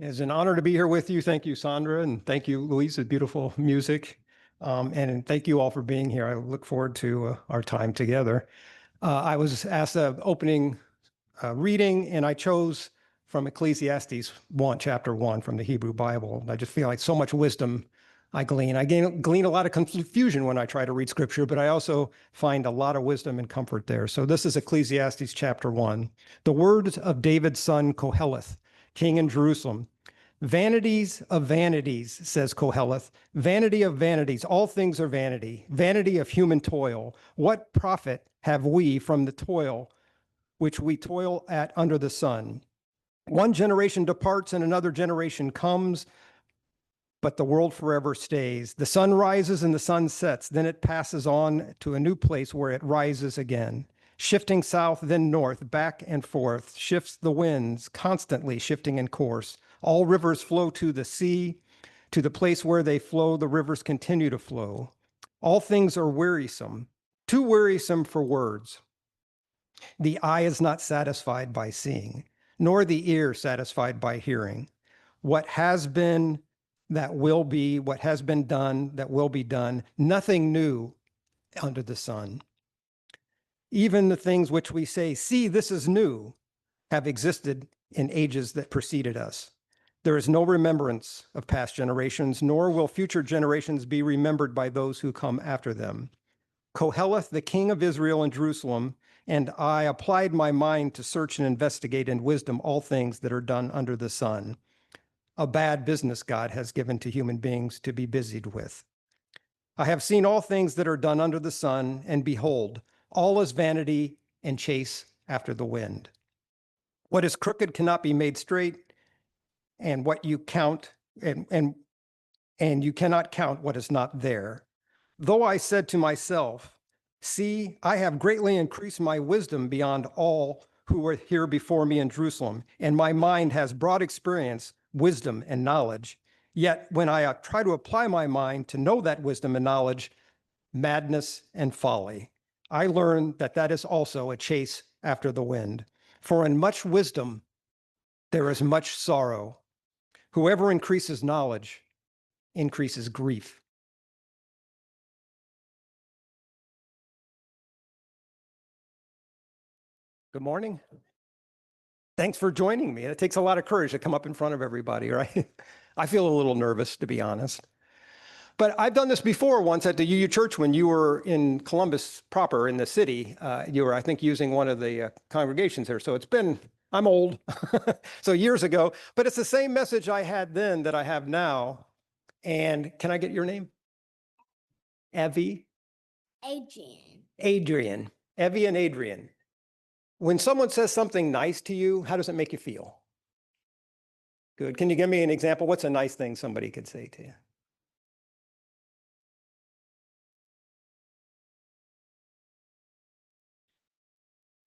It's an honor to be here with you. Thank you, Sandra, and thank you, Louise, for beautiful music. And thank you all for being here. I look forward to our time together. I was asked an opening reading, and I chose from Ecclesiastes 1, chapter 1 from the Hebrew Bible. I just feel like so much wisdom I glean. I glean a lot of confusion when I try to read scripture, but I also find a lot of wisdom and comfort there. So this is Ecclesiastes chapter 1. The words of David's son Koheleth, king in Jerusalem. Vanities of vanities, says Koheleth, vanity of vanities, all things are vanity, vanity of human toil. What profit have we from the toil which we toil at under the sun? One generation departs and another generation comes, but the world forever stays. The sun rises and the sun sets, then it passes on to a new place where it rises again. Shifting south, then north, back and forth, shifts the winds, constantly shifting in course. All rivers flow to the sea. To the place where they flow, the rivers continue to flow. All things are wearisome, too wearisome for words. The eye is not satisfied by seeing, nor the ear satisfied by hearing. What has been, that will be, what has been done, that will be done, nothing new under the sun. Even the things which we say, see, this is new, have existed in ages that preceded us. There is no remembrance of past generations, nor will future generations be remembered by those who come after them. Koheleth, the king of Israel and Jerusalem, and I applied my mind to search and investigate in wisdom all things that are done under the sun. A bad business God has given to human beings to be busied with. I have seen all things that are done under the sun, and behold, all is vanity and chase after the wind. What is crooked cannot be made straight, and what you count, and you cannot count what is not there. Though I said to myself, see, I have greatly increased my wisdom beyond all who were here before me in Jerusalem, and my mind has broad experience, wisdom, and knowledge. Yet when I try to apply my mind to know that wisdom and knowledge, madness and folly, I learn that that is also a chase after the wind. For in much wisdom, there is much sorrow. Whoever increases knowledge increases grief. Good morning. Thanks for joining me. It takes a lot of courage to come up in front of everybody, right? I feel a little nervous, to be honest. But I've done this before once at the UU Church when you were in Columbus proper in the city. You were, I think, using one of the congregations there. So it's been, I'm old, so years ago. But it's the same message I had then that I have now. And can I get your name? Evie? Adrian. Adrian. Evie and Adrian. When someone says something nice to you, how does it make you feel? Good. Can you give me an example? What's a nice thing somebody could say to you?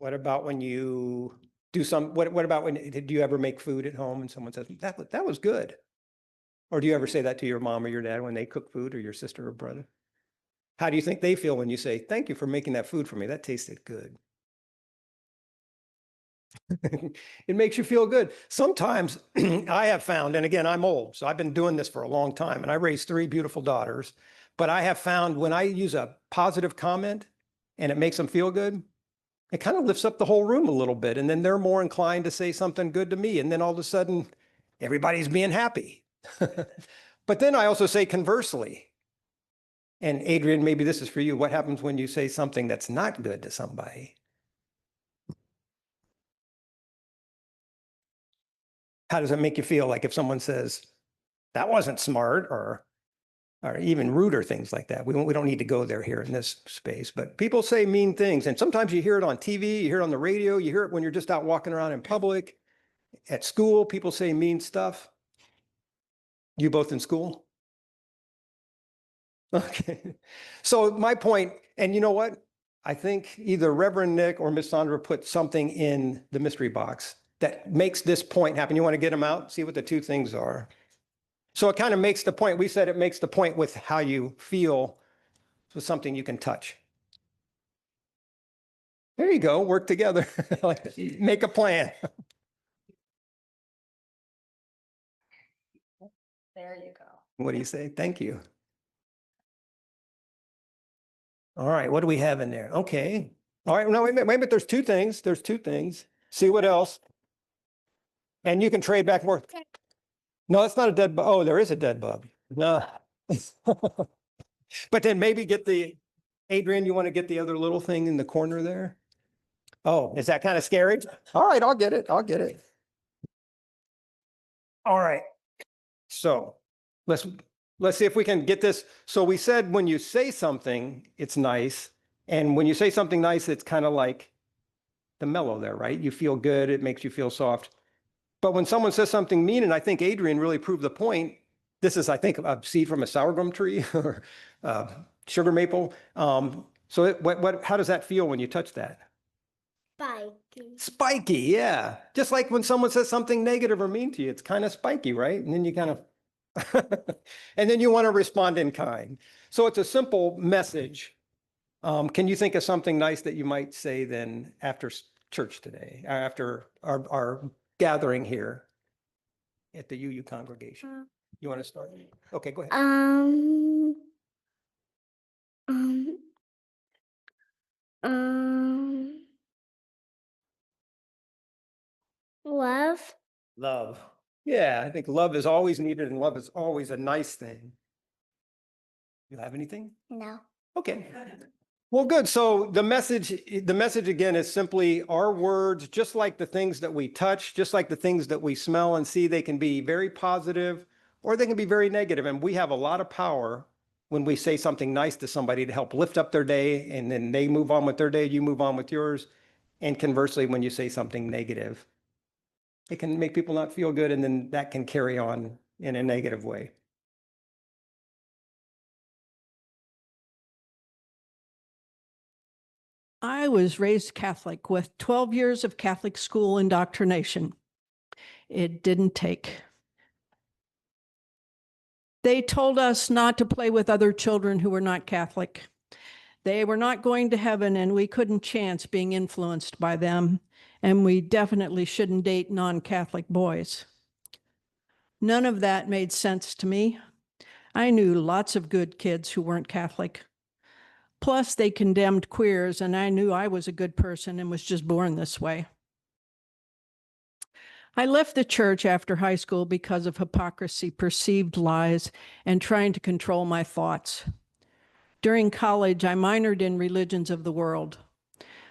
What about when you do what about when, did you ever make food at home and someone says, that was good? Or do you ever say that to your mom or your dad when they cook food, or your sister or brother? How do you think they feel when you say, thank you for making that food for me? That tasted good. It makes you feel good. Sometimes I have found, and again, I'm old, so I've been doing this for a long time, and I raised 3 beautiful daughters, but I have found when I use a positive comment and it makes them feel good, it kind of lifts up the whole room a little bit, and then they're more inclined to say something good to me, and then all of a sudden, everybody's being happy. But then I also say conversely, and Adrian, maybe this is for you, what happens when you say something that's not good to somebody? How does it make you feel? Like if someone says, that wasn't smart, or even ruder things like that. We don't need to go there here in this space, but people say mean things. And sometimes you hear it on TV, you hear it on the radio, you hear it when you're just out walking around in public. At school, people say mean stuff. You both in school? Okay. So my point, and you know what? I think either Reverend Nick or Miss Sandra put something in the mystery box that makes this point happen. You want to get them out? See what the 2 things are. So it kind of makes the point. We said it makes the point with how you feel with something you can touch. There you go. Work together. Make a plan. There you go. What do you say? Thank you. All right, what do we have in there? Okay. All right, no, wait a minute. There's two things. There's two things. See what else? And you can trade back and forth. No, it's not a dead bug. Oh, there is a dead bug. No. But then maybe get the, Adrian, you want to get the other little thing in the corner there? Oh, is that kind of scary? All right, I'll get it. I'll get it. All right. So let's see if we can get this. So we said when you say something, it's nice. And when you say something nice, it's kind of like the mellow there, right? You feel good. It makes you feel soft. But when someone says something mean, and I think Adrian really proved the point, this is, I think, a seed from a sour gum tree or sugar maple. So how does that feel when you touch that? Spiky. Spiky, yeah. Just like when someone says something negative or mean to you, it's kind of spiky, right? And then you kind of, and then you want to respond in kind. So it's a simple message. Can you think of something nice that you might say then after church today, after our gathering here at the UU congregation? You want to start? Okay, go ahead. Love. Love. Yeah, I think love is always needed and love is always a nice thing. You have anything? No. Okay. Well, good. So the message again is simply our words, just like the things that we touch, just like the things that we smell and see, they can be very positive or they can be very negative. And we have a lot of power when we say something nice to somebody to help lift up their day, and then they move on with their day, you move on with yours. And conversely, when you say something negative, it can make people not feel good, and then that can carry on in a negative way. I was raised Catholic with 12 years of Catholic school indoctrination. It didn't take. They told us not to play with other children who were not Catholic. They were not going to heaven, and we couldn't chance being influenced by them, and we definitely shouldn't date non-Catholic boys. None of that made sense to me. I knew lots of good kids who weren't Catholic. Plus, they condemned queers, and I knew I was a good person and was just born this way. I left the church after high school because of hypocrisy, perceived lies, and trying to control my thoughts. During college, I minored in religions of the world.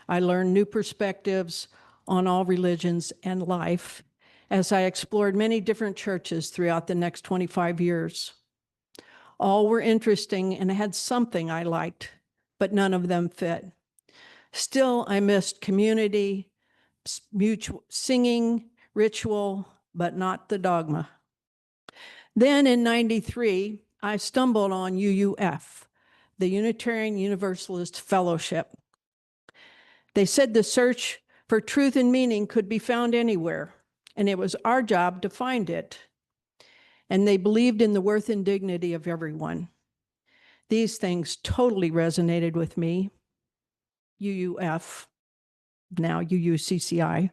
I learned new perspectives on all religions and life as I explored many different churches throughout the next 25 years. All were interesting and had something I liked, but none of them fit. Still, I missed community, mutual singing, ritual, but not the dogma. Then in '93, I stumbled on UUF, the Unitarian Universalist Fellowship. They said the search for truth and meaning could be found anywhere, and it was our job to find it. And they believed in the worth and dignity of everyone. These things totally resonated with me. UUF, now UUCCI,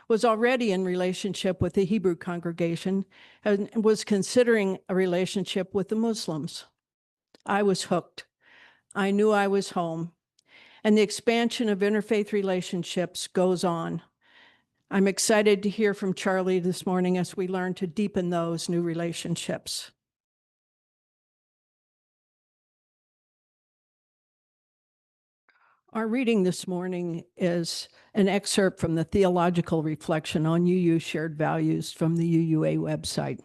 was already in relationship with the Hebrew congregation and was considering a relationship with the Muslims. I was hooked. I knew I was home. And the expansion of interfaith relationships goes on. I'm excited to hear from Charlie this morning as we learn to deepen those new relationships. Our reading this morning is an excerpt from the Theological Reflection on UU Shared Values from the UUA website.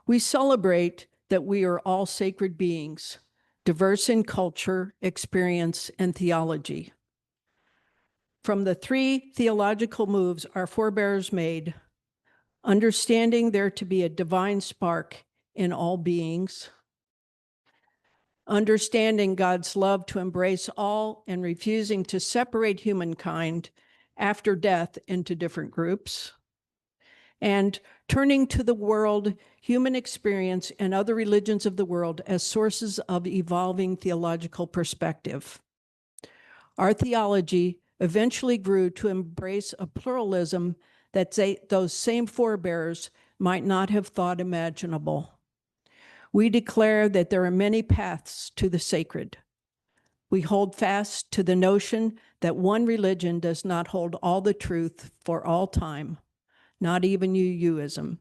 We celebrate that we are all sacred beings, diverse in culture, experience, and theology. From the three theological moves our forebears made, understanding there to be a divine spark in all beings, understanding God's love to embrace all and refusing to separate humankind after death into different groups, and turning to the world, human experience, and other religions of the world as sources of evolving theological perspective. Our theology eventually grew to embrace a pluralism that those same forebears might not have thought imaginable. We declare that there are many paths to the sacred. We hold fast to the notion that one religion does not hold all the truth for all time, not even UUism.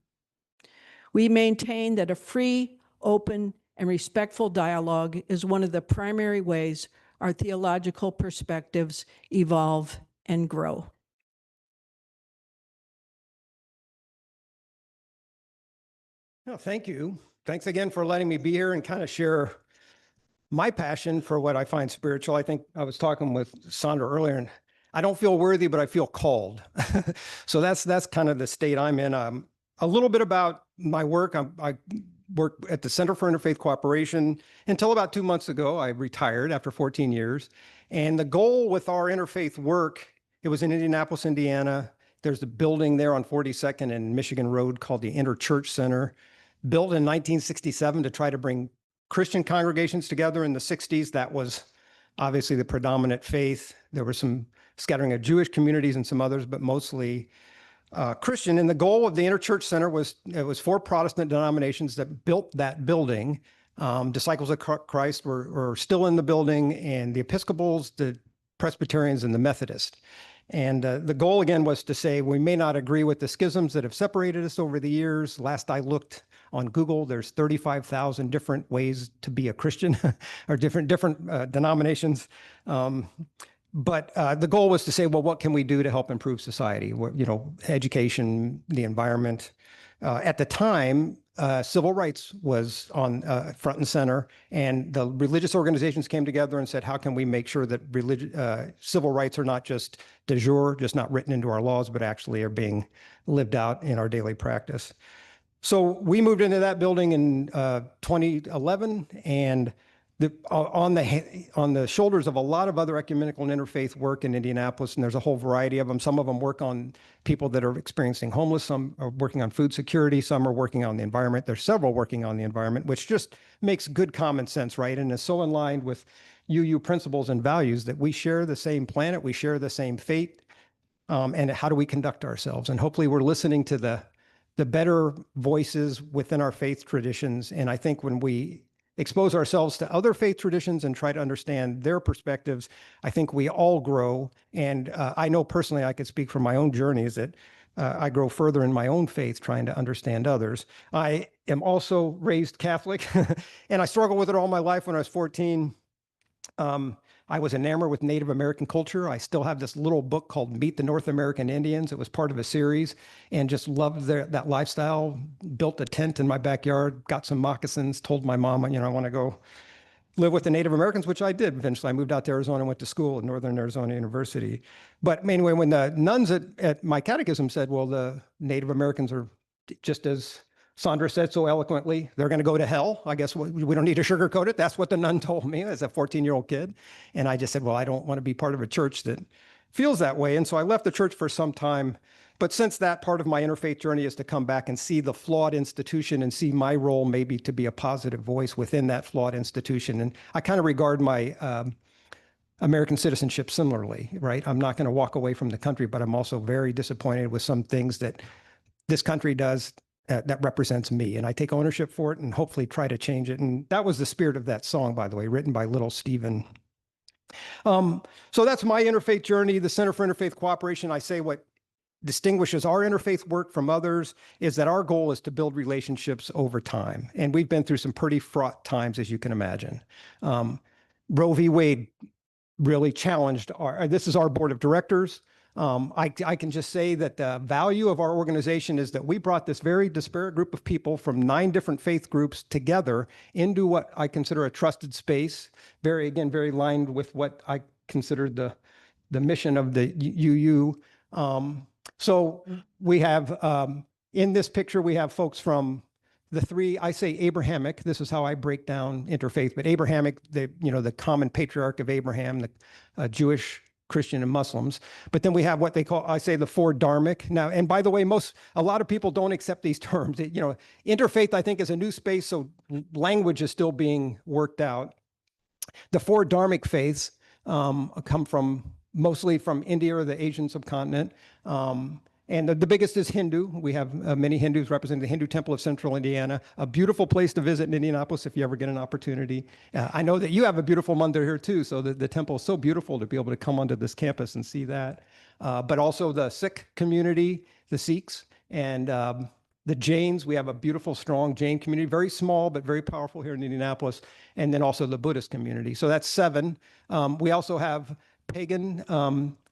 We maintain that a free, open, and respectful dialogue is one of the primary ways our theological perspectives evolve and grow. No, thank you. Thanks again for letting me be here and kind of share my passion for what I find spiritual. I think I was talking with Sandra earlier, and I don't feel worthy, but I feel called. So that's kind of the state I'm in. A little bit about my work. I work at the Center for Interfaith Cooperation. Until about 2 months ago, I retired after 14 years. And the goal with our interfaith work, it was in Indianapolis, Indiana. There's a building there on 42nd and Michigan Road called the Interchurch Center, built in 1967 to try to bring Christian congregations together. In the 60s. That was obviously the predominant faith. There were some scattering of Jewish communities and some others, but mostly Christian. And the goal of the Interchurch Center was, it was 4 Protestant denominations that built that building. Disciples of Christ were still in the building, and the Episcopals, the Presbyterians, and the Methodists. And the goal again was to say, we may not agree with the schisms that have separated us over the years. Last I looked on Google, there's 35,000 different ways to be a Christian, or different denominations. But the goal was to say, well, what can we do to help improve society? Education, the environment. At the time, civil rights was on front and center, and the religious organizations came together and said, how can we make sure that civil rights are not just de jure, just not written into our laws, but actually are being lived out in our daily practice? So we moved into that building in 2011, and on the shoulders of a lot of other ecumenical and interfaith work in Indianapolis, and there's a whole variety of them. Some of them work on people that are experiencing homeless, some are working on food security, some are working on the environment. There's several working on the environment, which just makes good common sense, right? And is so in line with UU principles and values that we share the same planet, we share the same fate, and how do we conduct ourselves? And hopefully we're listening to the better voices within our faith traditions. And I think when we expose ourselves to other faith traditions and try to understand their perspectives, I think we all grow. And I know personally, I could speak from my own journeys that I grow further in my own faith trying to understand others. I am also raised Catholic, and I struggled with it all my life. When I was 14, I was enamored with Native American culture. I still have this little book called Meet the North American Indians. It was part of a series, and just loved that lifestyle. Built a tent in my backyard, got some moccasins, told my mom, I want to go live with the Native Americans, which I did. Eventually, I moved out to Arizona and went to school at Northern Arizona University. But anyway, when the nuns at my catechism said, well, the Native Americans are just as Sandra said so eloquently, they're going to go to hell. I guess we don't need to sugarcoat it. That's what the nun told me as a 14-year-old kid. And I just said, well, I don't want to be part of a church that feels that way. And so I left the church for some time. But since that, part of my interfaith journey is to come back and see the flawed institution and see my role maybe to be a positive voice within that flawed institution. And I kind of regard my American citizenship similarly, right? I'm not going to walk away from the country, but I'm also very disappointed with some things that this country does that represents me. And I take ownership for it and hopefully try to change it. And that was the spirit of that song, by the way, written by Little Steven. So that's my interfaith journey, the Center for Interfaith Cooperation. I say what distinguishes our interfaith work from others is that our goal is to build relationships over time. And we've been through some pretty fraught times, as you can imagine. Roe v. Wade really challenged this is our board of directors. I can just say that the value of our organization is that we brought this very disparate group of people from 9 different faith groups together into what I consider a trusted space, very aligned with what I consider the mission of the UU. So we have, in this picture, we have folks from the 3, I say Abrahamic, this is how I break down interfaith, but Abrahamic, the common patriarch of Abraham, the Jewish, Christian, and Muslims. But then we have what they call, I say, the 4 dharmic. Now, and by the way, a lot of people don't accept these terms. Interfaith, I think, is a new space, so language is still being worked out. The 4 dharmic faiths come mostly from India or the Asian subcontinent. And the biggest is Hindu. We have many Hindus representing the Hindu Temple of Central Indiana, a beautiful place to visit in Indianapolis if you ever get an opportunity. I know that you have a beautiful mandir here too, so the temple is so beautiful to be able to come onto this campus and see that. But also the Sikh community, the Sikhs, and the Jains. We have a beautiful, strong Jain community, very small, but very powerful here in Indianapolis. And then also the Buddhist community. So that's 7. We also have pagan.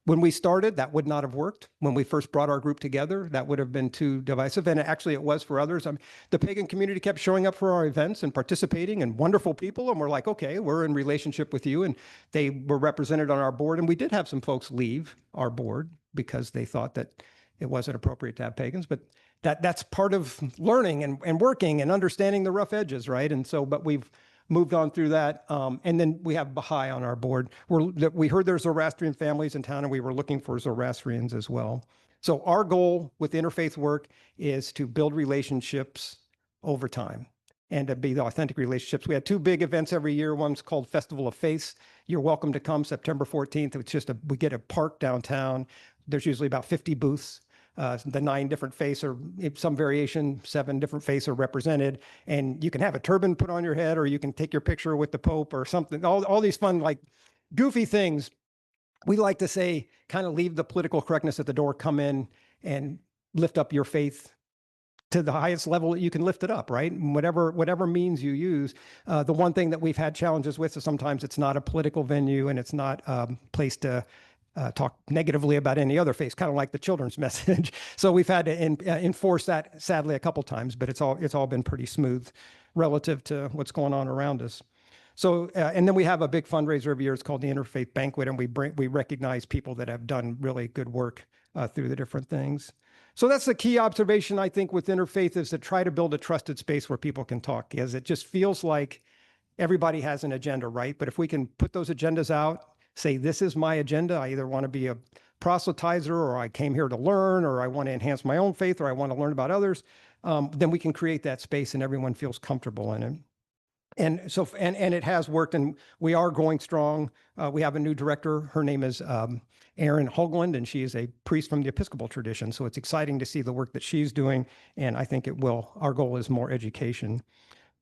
When we started, that would not have worked. When we first brought our group together, that would have been too divisive. And actually it was for others. The pagan community kept showing up for our events and participating, and wonderful people. And we're like, okay, we're in relationship with you. And they were represented on our board. And we did have some folks leave our board because they thought that it wasn't appropriate to have pagans. But that's part of learning and working and understanding the rough edges, right? And so, but we've moved on through that. And then we have Baha'i on our board. We heard there's Zoroastrian families in town, and we were looking for Zoroastrians as well. So our goal with interfaith work is to build relationships over time and to be the authentic relationships. We had 2 big events every year. One's called Festival of Faiths. You're welcome to come September 14th. It's just we get a park downtown. There's usually about 50 booths. The 9 different faiths, or some variation, 7 different faiths are represented, and you can have a turban put on your head, or you can take your picture with the Pope or something. All these fun, like goofy things. We like to say, kind of leave the political correctness at the door, come in and lift up your faith to the highest level that you can lift it up, right? Whatever means you use. The one thing that we've had challenges with is sometimes it's not a political venue, and it's not a place to talk negatively about any other faith, kind of like the children's message. So we've had to enforce that, sadly, a couple times, but it's all been pretty smooth relative to what's going on around us. So, and then we have a big fundraiser every year. It's called the Interfaith Banquet, and we recognize people that have done really good work through the different things. So that's the key observation, I think, with interfaith, is to try to build a trusted space where people can talk, because it just feels like everybody has an agenda, right? But if we can put those agendas out, say, this is my agenda. I either want to be a proselytizer, or I came here to learn, or I want to enhance my own faith, or I want to learn about others, then we can create that space and everyone feels comfortable in it. And so, and it has worked, and we are growing strong. We have a new director. Her name is Erin Hoagland, and she is a priest from the Episcopal tradition. So it's exciting to see the work that she's doing, and I think it will. Our goal is more education.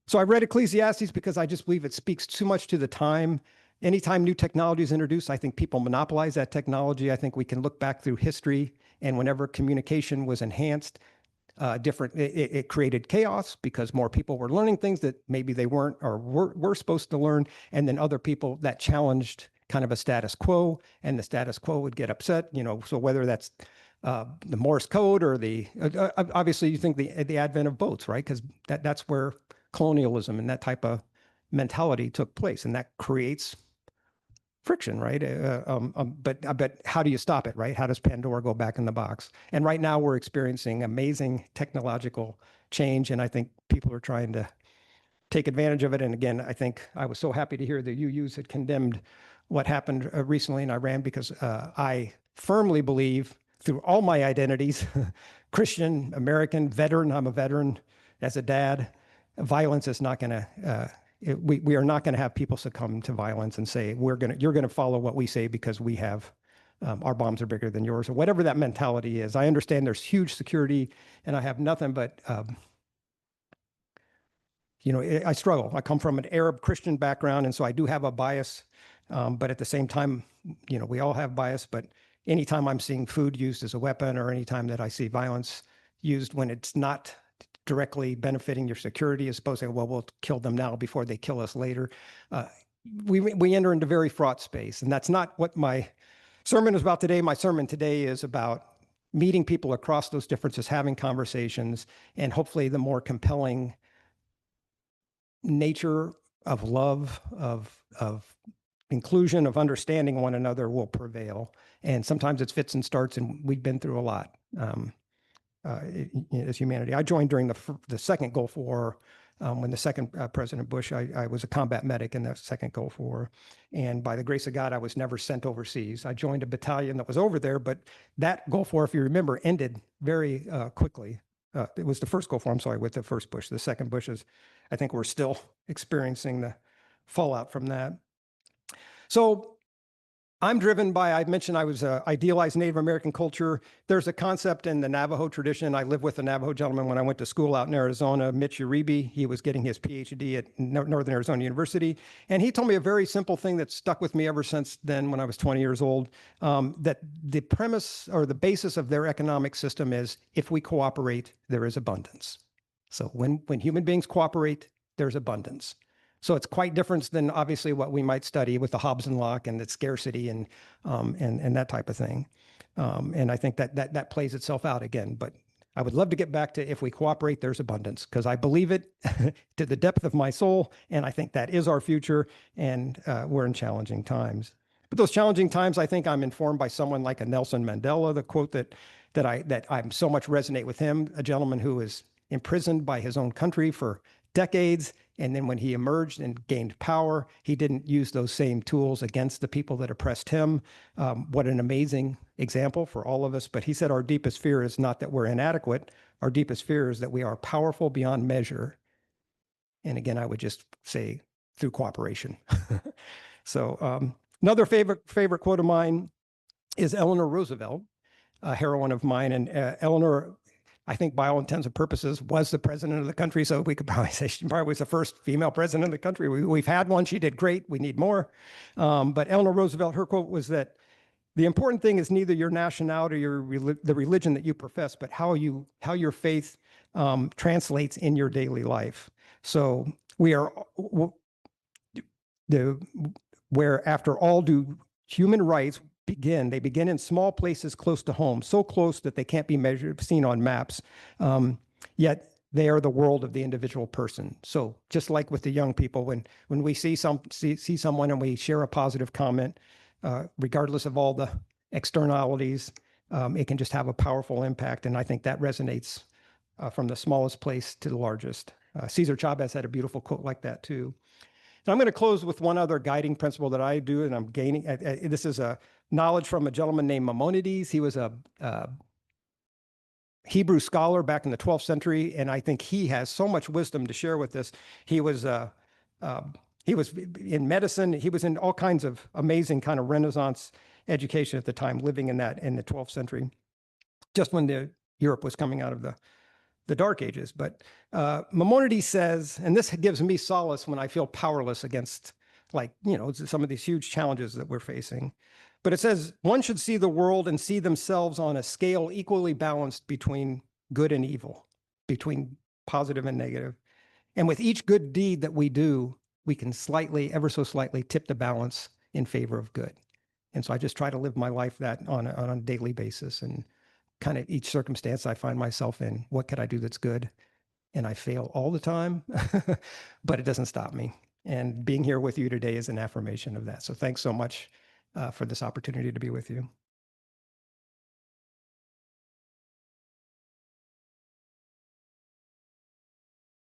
So I read Ecclesiastes because I just believe it speaks too much to the time. Anytime new technology is introduced, I think people monopolize that technology. I think we can look back through history, and whenever communication was enhanced, it created chaos because more people were learning things that maybe they weren't or were supposed to learn, and then other people that challenged kind of a status quo, and the status quo would get upset. So whether that's the Morse code or obviously you think the advent of boats, right? Because that's where colonialism and that type of mentality took place, and that creates friction, right? But how do you stop it, right? How does Pandora go back in the box? And right now we're experiencing amazing technological change, and I think people are trying to take advantage of it. And again, I think I was so happy to hear the UUs had condemned what happened recently in Iran, because I firmly believe, through all my identities, Christian, American, veteran, I'm a veteran as a dad, violence is not going to we are not going to have people succumb to violence and say, you're going to follow what we say because we have, our bombs are bigger than yours, or whatever that mentality is. I understand there's huge security, and I have nothing but, I struggle. I come from an Arab Christian background, and so I do have a bias. But at the same time, we all have bias, but anytime I'm seeing food used as a weapon, or anytime that I see violence used when it's not directly benefiting your security, as opposed to, well, we'll kill them now before they kill us later. We enter into very fraught space, and that's not what my sermon is about today. My sermon today is about meeting people across those differences, having conversations, and hopefully the more compelling nature of love, of inclusion, of understanding one another will prevail. And sometimes it's fits and starts, and we've been through a lot. As humanity. I joined during the second Gulf War, when the second President Bush, I was a combat medic in the second Gulf War. And by the grace of God, I was never sent overseas. I joined a battalion that was over there, but that Gulf War, if you remember, ended very quickly. It was the first Gulf War, I'm sorry, with the first Bush. The second Bush is, I think we're still experiencing the fallout from that. So I'm driven by, I mentioned I was idealized Native American culture. There's a concept in the Navajo tradition. I lived with a Navajo gentleman when I went to school out in Arizona, Mitch Uribe. He was getting his PhD at Northern Arizona University. And he told me a very simple thing that stuck with me ever since then when I was 20 years old, that the premise or the basis of their economic system is if we cooperate, there is abundance. So when human beings cooperate, there's abundance. So it's quite different than obviously what we might study with the Hobbes and Locke and the scarcity and that type of thing. And I think that plays itself out again. But I would love to get back to if we cooperate, there's abundance, because I believe it to the depth of my soul. And I think that is our future. And we're in challenging times. But those challenging times, I think I'm informed by someone like a Nelson Mandela, the quote that I'm so much resonate with him, a gentleman who was imprisoned by his own country for decades. And then when he emerged and gained power, he didn't use those same tools against the people that oppressed him. What an amazing example for all of us. But he said our deepest fear is not that we're inadequate. Our deepest fear is that we are powerful beyond measure. And again, I would just say through cooperation. So another favorite quote of mine is Eleanor Roosevelt, a heroine of mine. And Eleanor, I think by all intents and purposes, was the president of the country. So we could probably say she probably was the first female president of the country. We've had one. She did great. We need more. But Eleanor Roosevelt, her quote was that the important thing is neither your nationality or the religion that you profess, but how your faith translates in your daily life. So we are where after all do human rights begin. They begin in small places close to home, so close that they can't be seen on maps. Yet they are the world of the individual person. So just like with the young people, when we see someone and we share a positive comment, regardless of all the externalities, it can just have a powerful impact. And I think that resonates from the smallest place to the largest. Cesar Chavez had a beautiful quote like that too. So I'm going to close with one other guiding principle that I do, and I'm gaining. This is a knowledge from a gentleman named Maimonides. He was a Hebrew scholar back in the 12th century, and I think he has so much wisdom to share with us. He was in medicine. He was in all kinds of amazing kind of Renaissance education at the time, living in the 12th century, just when Europe was coming out of the Dark Ages. But Maimonides says, and this gives me solace when I feel powerless against, some of these huge challenges that we're facing. But it says, one should see the world and see themselves on a scale equally balanced between good and evil, between positive and negative. And with each good deed that we do, we can ever so slightly tip the balance in favor of good. And so I just try to live my life that on a daily basis, and kind of each circumstance I find myself in, what could I do that's good? And I fail all the time, but it doesn't stop me. And being here with you today is an affirmation of that. So thanks so much for this opportunity to be with you.